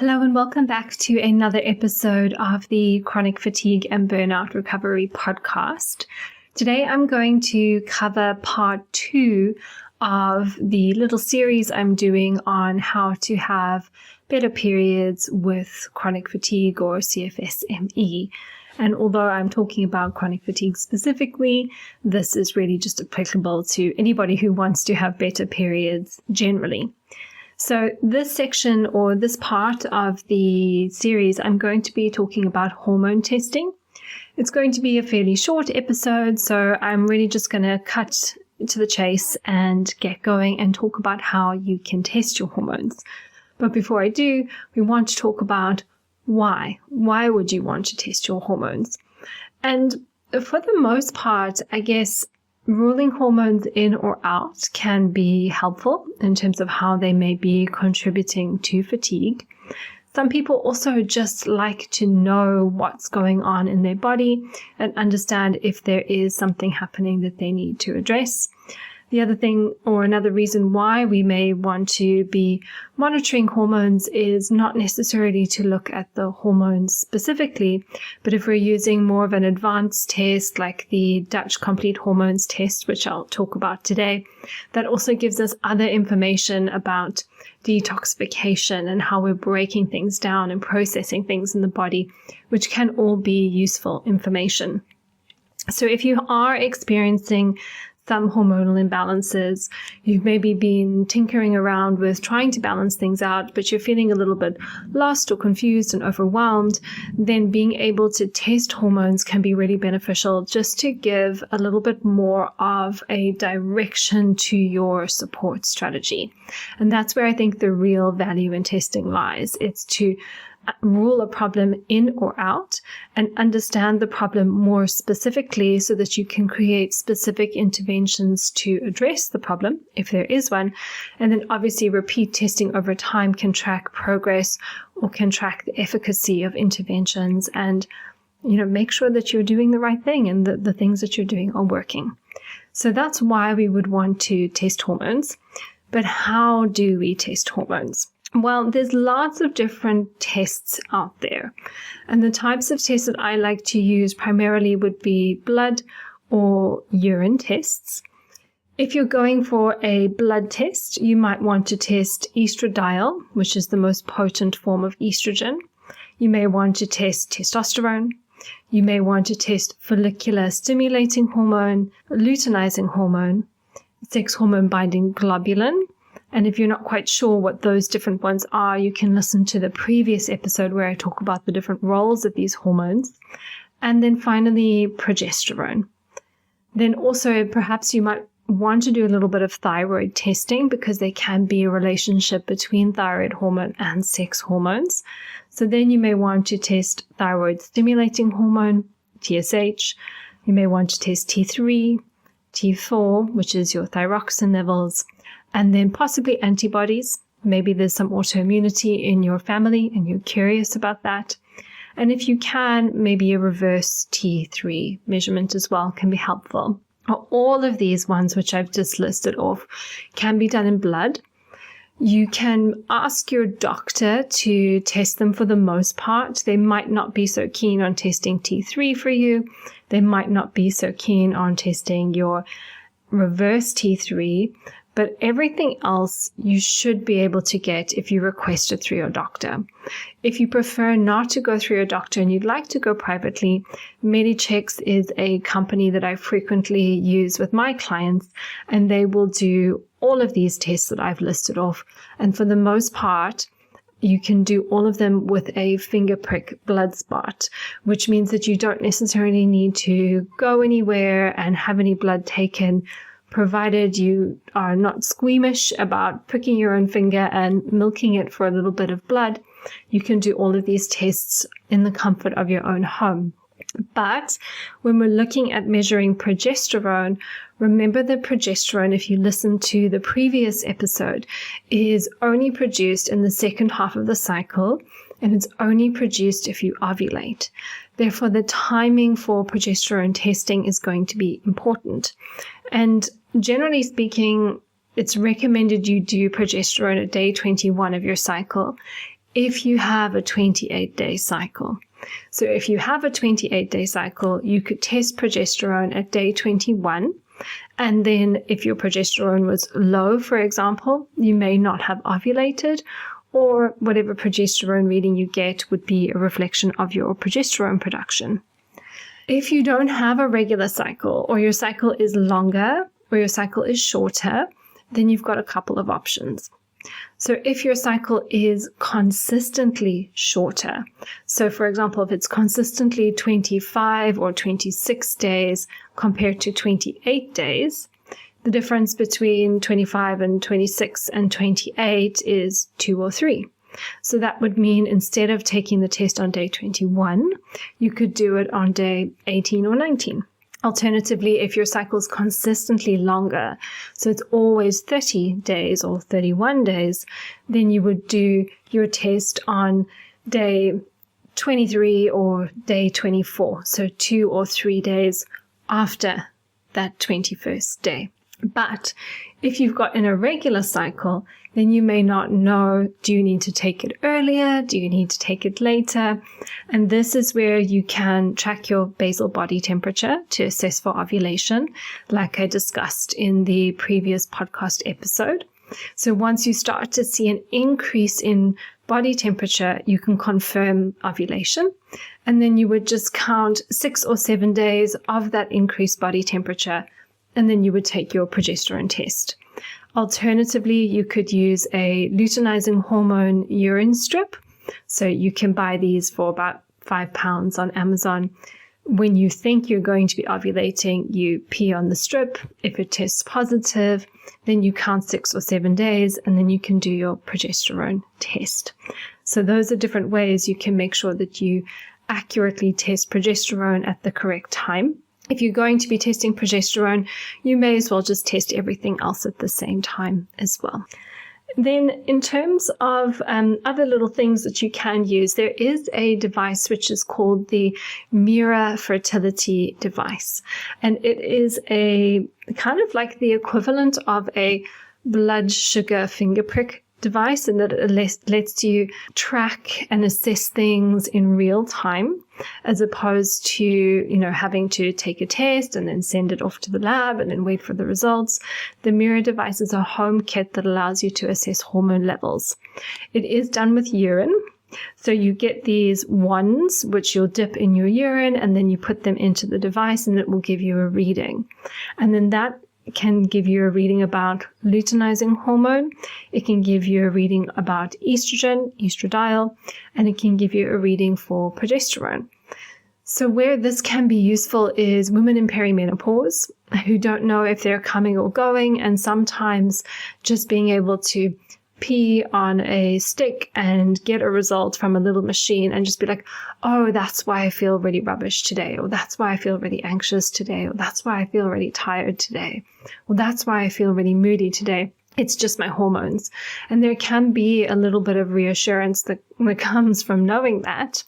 Hello and welcome back to another episode of the Chronic Fatigue and Burnout Recovery podcast. Today I'm going to cover part 2 of the little series I'm doing on how to have better periods with chronic fatigue or CFS-ME. And although I'm talking about chronic fatigue specifically, this is really just applicable to anybody who wants to have better periods generally. So this section or this part of the series, I'm going to be talking about hormone testing. It's going to be a fairly short episode, so I'm really just going to cut to the chase and get going and talk about how you can test your hormones. But before I do, we want to talk about why. Why would you want to test your hormones? And for the most part, I guess ruling hormones in or out can be helpful in terms of how they may be contributing to fatigue. Some people also just like to know what's going on in their body and understand if there is something happening that they need to address. The other thing, or another reason why we may want to be monitoring hormones, is not necessarily to look at the hormones specifically, but if we're using more of an advanced test like the Dutch Complete Hormones test, which I'll talk about today, that also gives us other information about detoxification and how we're breaking things down and processing things in the body, which can all be useful information. So if you are experiencing some hormonal imbalances, you've maybe been tinkering around with trying to balance things out, but you're feeling a little bit lost or confused and overwhelmed, then being able to test hormones can be really beneficial just to give a little bit more of a direction to your support strategy. And that's where I think the real value in testing lies. It's to rule a problem in or out and understand the problem more specifically so that you can create specific interventions to address the problem, if there is one. And then obviously repeat testing over time can track progress or can track the efficacy of interventions and, make sure that you're doing the right thing and the things that you're doing are working. So that's why we would want to test hormones. But how do we test hormones? Well, there's lots of different tests out there. And the types of tests that I like to use primarily would be blood or urine tests. If you're going for a blood test, you might want to test estradiol, which is the most potent form of estrogen. You may want to test testosterone. You may want to test follicular stimulating hormone, luteinizing hormone, sex hormone binding globulin. And if you're not quite sure what those different ones are, you can listen to the previous episode where I talk about the different roles of these hormones. And then finally, progesterone. Then also perhaps you might want to do a little bit of thyroid testing because there can be a relationship between thyroid hormone and sex hormones. So then you may want to test thyroid stimulating hormone, TSH. You may want to test T3, T4, which is your thyroxine levels, and then possibly antibodies. Maybe there's some autoimmunity in your family and you're curious about that. And if you can, maybe a reverse T3 measurement as well can be helpful. All of these ones which I've just listed off can be done in blood. You can ask your doctor to test them for the most part. They might not be so keen on testing T3 for you. They might not be so keen on testing your reverse T3. But everything else you should be able to get if you request it through your doctor. If you prefer not to go through your doctor and you'd like to go privately, MediChecks is a company that I frequently use with my clients, and they will do all of these tests that I've listed off. And for the most part, you can do all of them with a finger prick blood spot, which means that you don't necessarily need to go anywhere and have any blood taken, provided you are not squeamish about pricking your own finger and milking it for a little bit of blood. You can do all of these tests in the comfort of your own home. But when we're looking at measuring progesterone, remember that progesterone, if you listen to the previous episode, is only produced in the second half of the cycle, and it's only produced if you ovulate. Therefore, the timing for progesterone testing is going to be important. And generally speaking, it's recommended you do progesterone at day 21 of your cycle. if you have a 28-day cycle. So if you have a 28-day cycle, you could test progesterone at day 21. And then if your progesterone was low, for example, you may not have ovulated, or whatever progesterone reading you get would be a reflection of your progesterone production. If you don't have a regular cycle, or your cycle is longer, or your cycle is shorter, then you've got a couple of options. So if your cycle is consistently shorter, so for example, if it's consistently 25 or 26 days compared to 28 days, the difference between 25 and 26 and 28 is 2 or 3. So that would mean instead of taking the test on day 21, you could do it on day 18 or 19. Alternatively, if your cycle is consistently longer, so it's always 30 days or 31 days, then you would do your test on day 23 or day 24, so 2 or 3 days after that 21st day. But if you've got an irregular cycle, then you may not know, do you need to take it earlier? Do you need to take it later? And this is where you can track your basal body temperature to assess for ovulation, like I discussed in the previous podcast episode. So once you start to see an increase in body temperature, you can confirm ovulation. And then you would just count 6 or 7 days of that increased body temperature, and then you would take your progesterone test. Alternatively, you could use a luteinizing hormone urine strip. So you can buy these for about £5 on Amazon. When you think you're going to be ovulating, you pee on the strip. If it tests positive, then you count 6 or 7 days, and then you can do your progesterone test. So those are different ways you can make sure that you accurately test progesterone at the correct time. If you're going to be testing progesterone, you may as well just test everything else at the same time as well. Then in terms of other little things that you can use, there is a device which is called the Mirror Fertility device. And it is a kind of like the equivalent of a blood sugar finger prick device, in that it lets you track and assess things in real time, as opposed to, having to take a test and then send it off to the lab and then wait for the results. The Mirror device is a home kit that allows you to assess hormone levels. It is done with urine. So you get these wands, which you'll dip in your urine, and then you put them into the device and it will give you a reading. And then that can give you a reading about luteinizing hormone. It can give you a reading about estrogen, estradiol, and it can give you a reading for progesterone. So where this can be useful is women in perimenopause who don't know if they're coming or going, and sometimes just being able to pee on a stick and get a result from a little machine and just be like, oh, that's why I feel really rubbish today, or that's why I feel really anxious today, or that's why I feel really tired today, or that's why I feel really moody today. It's just my hormones. And there can be a little bit of reassurance that comes from knowing that.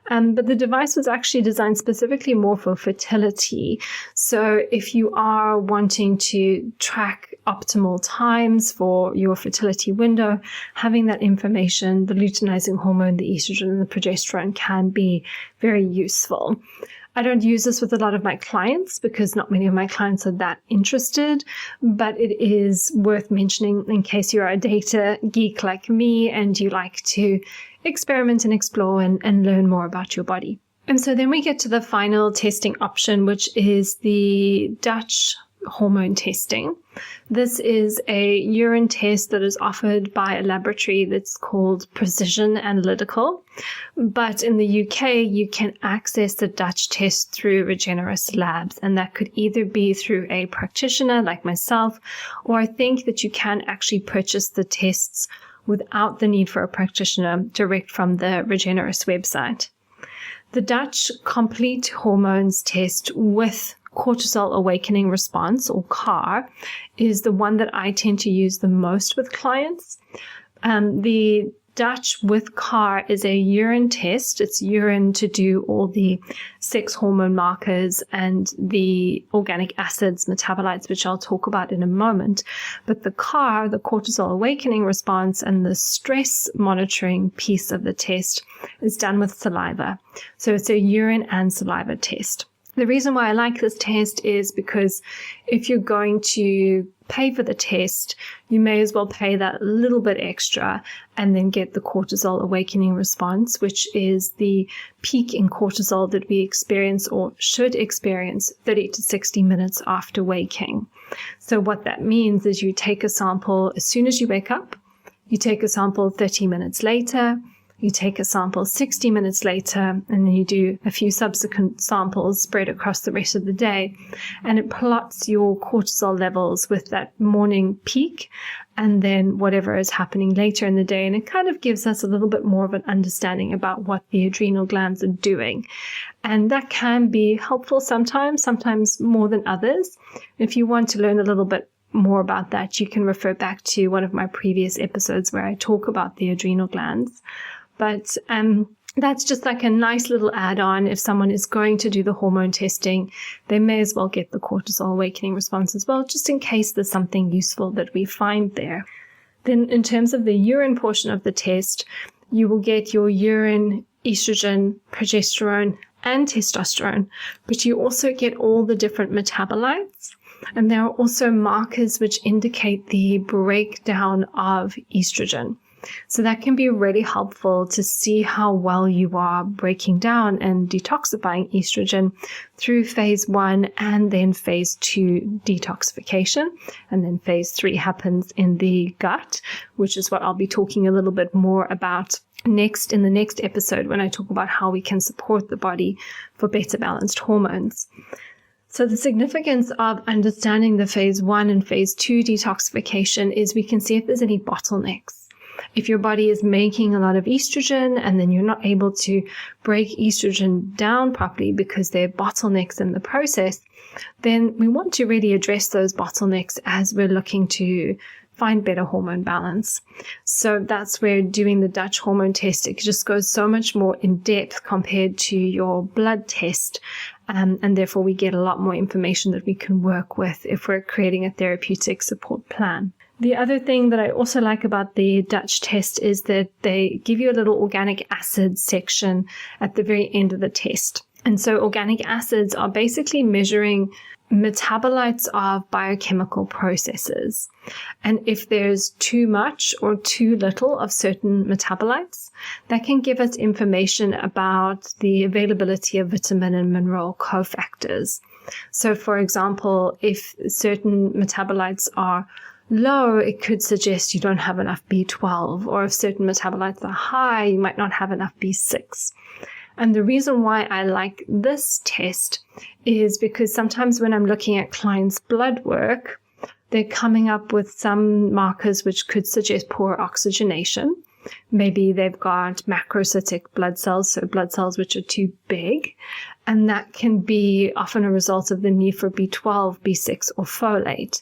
But the device was actually designed specifically more for fertility. So if you are wanting to track optimal times for your fertility window, having that information, the luteinizing hormone, the estrogen, and the progesterone can be very useful. I don't use this with a lot of my clients because not many of my clients are that interested, but it is worth mentioning in case you're a data geek like me and you like to experiment and explore and learn more about your body. And so then we get to the final testing option, which is the Dutch hormone testing. This is a urine test that is offered by a laboratory that's called Precision Analytical. But in the UK, you can access the Dutch test through Regeneris Labs, and that could either be through a practitioner like myself, or I think that you can actually purchase the tests without the need for a practitioner direct from the Regeneris website. The Dutch Complete Hormones test with cortisol awakening response, or CAR, is the one that I tend to use the most with clients. The Dutch with CAR is a urine test. It's urine to do all the sex hormone markers and the organic acids metabolites, which I'll talk about in a moment. But the CAR, the cortisol awakening response, and the stress monitoring piece of the test is done with saliva. So it's a urine and saliva test. The reason why I like this test is because if you're going to pay for the test, you may as well pay that little bit extra and then get the cortisol awakening response, which is the peak in cortisol that we experience or should experience 30 to 60 minutes after waking. So what that means is you take a sample as soon as you wake up, you take a sample 30 minutes later, you take a sample 60 minutes later, and then you do a few subsequent samples spread across the rest of the day. And it plots your cortisol levels with that morning peak and then whatever is happening later in the day. And it kind of gives us a little bit more of an understanding about what the adrenal glands are doing. And that can be helpful sometimes more than others. If you want to learn a little bit more about that, you can refer back to one of my previous episodes where I talk about the adrenal glands. But that's just like a nice little add-on. If someone is going to do the hormone testing, they may as well get the cortisol awakening response as well, just in case there's something useful that we find there. Then in terms of the urine portion of the test, you will get your urine, estrogen, progesterone, and testosterone, but you also get all the different metabolites. And there are also markers which indicate the breakdown of estrogen. So that can be really helpful to see how well you are breaking down and detoxifying estrogen through phase 1 and then phase 2 detoxification. And then phase 3 happens in the gut, which is what I'll be talking a little bit more about next in the next episode when I talk about how we can support the body for better balanced hormones. So the significance of understanding the phase 1 and phase 2 detoxification is we can see if there's any bottlenecks. If your body is making a lot of estrogen and then you're not able to break estrogen down properly because there are bottlenecks in the process, then we want to really address those bottlenecks as we're looking to find better hormone balance. So that's where doing the Dutch hormone test, it just goes so much more in depth compared to your blood test. And therefore we get a lot more information that we can work with if we're creating a therapeutic support plan. The other thing that I also like about the Dutch test is that they give you a little organic acid section at the very end of the test. And so organic acids are basically measuring metabolites of biochemical processes. And if there's too much or too little of certain metabolites, that can give us information about the availability of vitamin and mineral cofactors. So for example, if certain metabolites are low, it could suggest you don't have enough B12, or if certain metabolites are high, you might not have enough B6. And the reason why I like this test is because sometimes when I'm looking at clients' blood work, they're coming up with some markers which could suggest poor oxygenation. Maybe they've got macrocytic blood cells, so blood cells which are too big, and that can be often a result of the need for B12, B6, or folate.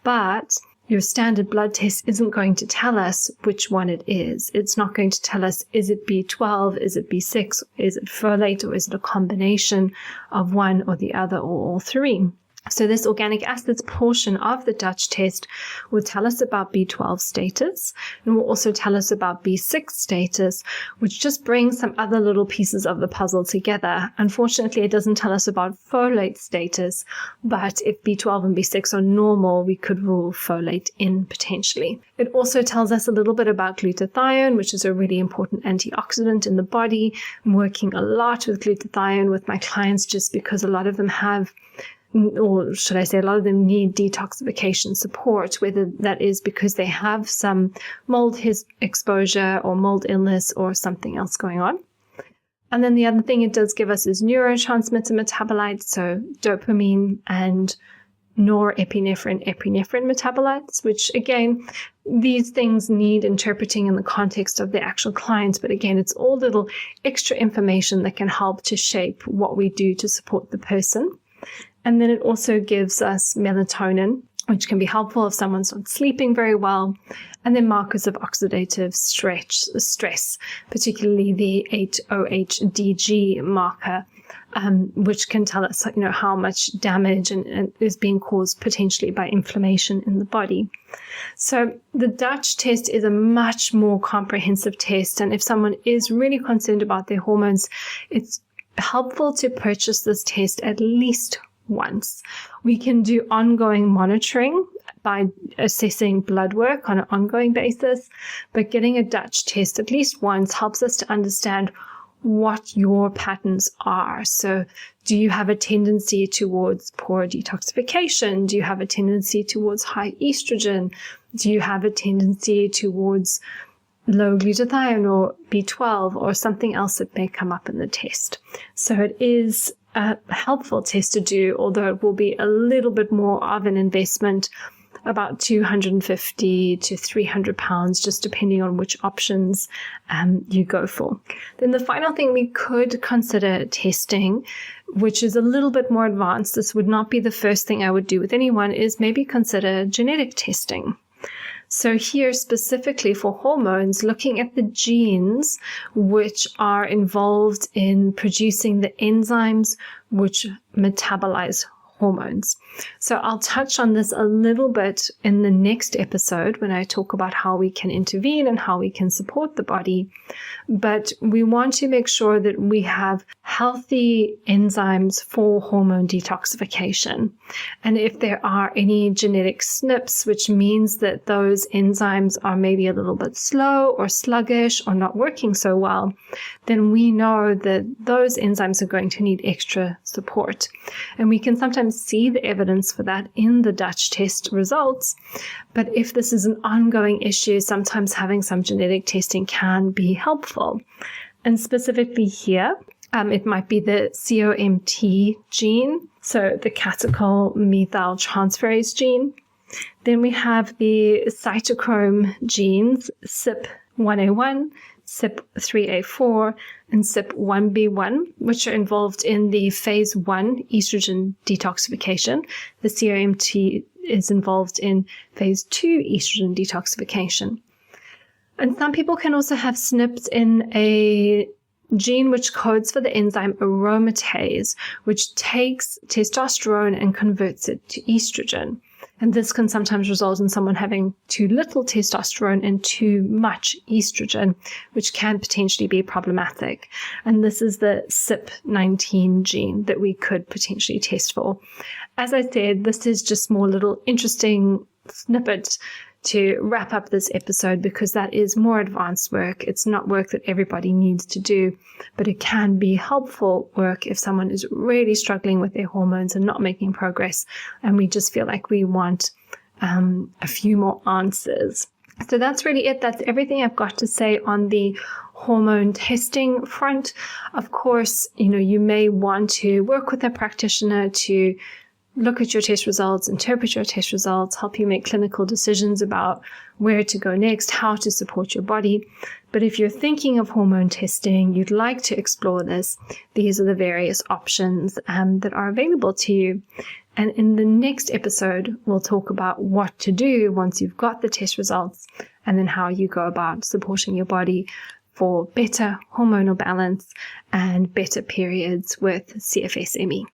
But your standard blood test isn't going to tell us which one it is. It's not going to tell us, is it B12, is it B6, is it folate, or is it a combination of one or the other or all three? So this organic acids portion of the Dutch test will tell us about B12 status, and will also tell us about B6 status, which just brings some other little pieces of the puzzle together. Unfortunately, it doesn't tell us about folate status, but if B12 and B6 are normal, we could rule folate in potentially. It also tells us a little bit about glutathione, which is a really important antioxidant in the body. I'm working a lot with glutathione with my clients just because a lot of them have, or should I say, a lot of them need detoxification support, whether that is because they have some mold exposure or mold illness or something else going on. And then the other thing it does give us is neurotransmitter metabolites, so dopamine and norepinephrine, epinephrine metabolites, which again, these things need interpreting in the context of the actual clients. But again, it's all little extra information that can help to shape what we do to support the person. And then it also gives us melatonin, which can be helpful if someone's not sleeping very well. And then markers of oxidative stress, particularly the 8-OHDG marker, which can tell us, how much damage and is being caused potentially by inflammation in the body. So the Dutch test is a much more comprehensive test. And if someone is really concerned about their hormones, it's helpful to purchase this test at least once. We can do ongoing monitoring by assessing blood work on an ongoing basis, but getting a Dutch test at least once helps us to understand what your patterns are. So do you have a tendency towards poor detoxification? Do you have a tendency towards high estrogen? Do you have a tendency towards low glutathione or B12 or something else that may come up in the test? So it is a helpful test to do, although it will be a little bit more of an investment, about £250 to £300, just depending on which options you go for. Then the final thing we could consider testing, which is a little bit more advanced, this would not be the first thing I would do with anyone, is maybe consider genetic testing. So here specifically for hormones, looking at the genes which are involved in producing the enzymes which metabolize hormones. So I'll touch on this a little bit in the next episode when I talk about how we can intervene and how we can support the body. But we want to make sure that we have healthy enzymes for hormone detoxification. And if there are any genetic SNPs, which means that those enzymes are maybe a little bit slow or sluggish or not working so well, then we know that those enzymes are going to need extra support. And we can sometimes see the evidence for that in the Dutch test results. But if this is an ongoing issue, sometimes having some genetic testing can be helpful. And specifically here, it might be the COMT gene, so the catechol methyltransferase gene. Then we have the cytochrome genes, CYP1A1, CYP3A4, and CYP1B1, which are involved in the phase 1 estrogen detoxification. The COMT is involved in phase 2 estrogen detoxification. And some people can also have SNPs in a gene which codes for the enzyme aromatase, which takes testosterone and converts it to estrogen. And this can sometimes result in someone having too little testosterone and too much estrogen, which can potentially be problematic. And this is the CYP19 gene that we could potentially test for. As I said, this is just more little interesting snippets to wrap up this episode, because that is more advanced work. It's not work that everybody needs to do, but it can be helpful work if someone is really struggling with their hormones and not making progress, and we just feel like we want a few more answers. So that's really it. That's everything I've got to say on the hormone testing front. Of course, you may want to work with a practitioner to look at your test results, interpret your test results, help you make clinical decisions about where to go next, how to support your body. But if you're thinking of hormone testing, you'd like to explore this, these are the various options that are available to you. And in the next episode, we'll talk about what to do once you've got the test results, and then how you go about supporting your body for better hormonal balance and better periods with CFS ME.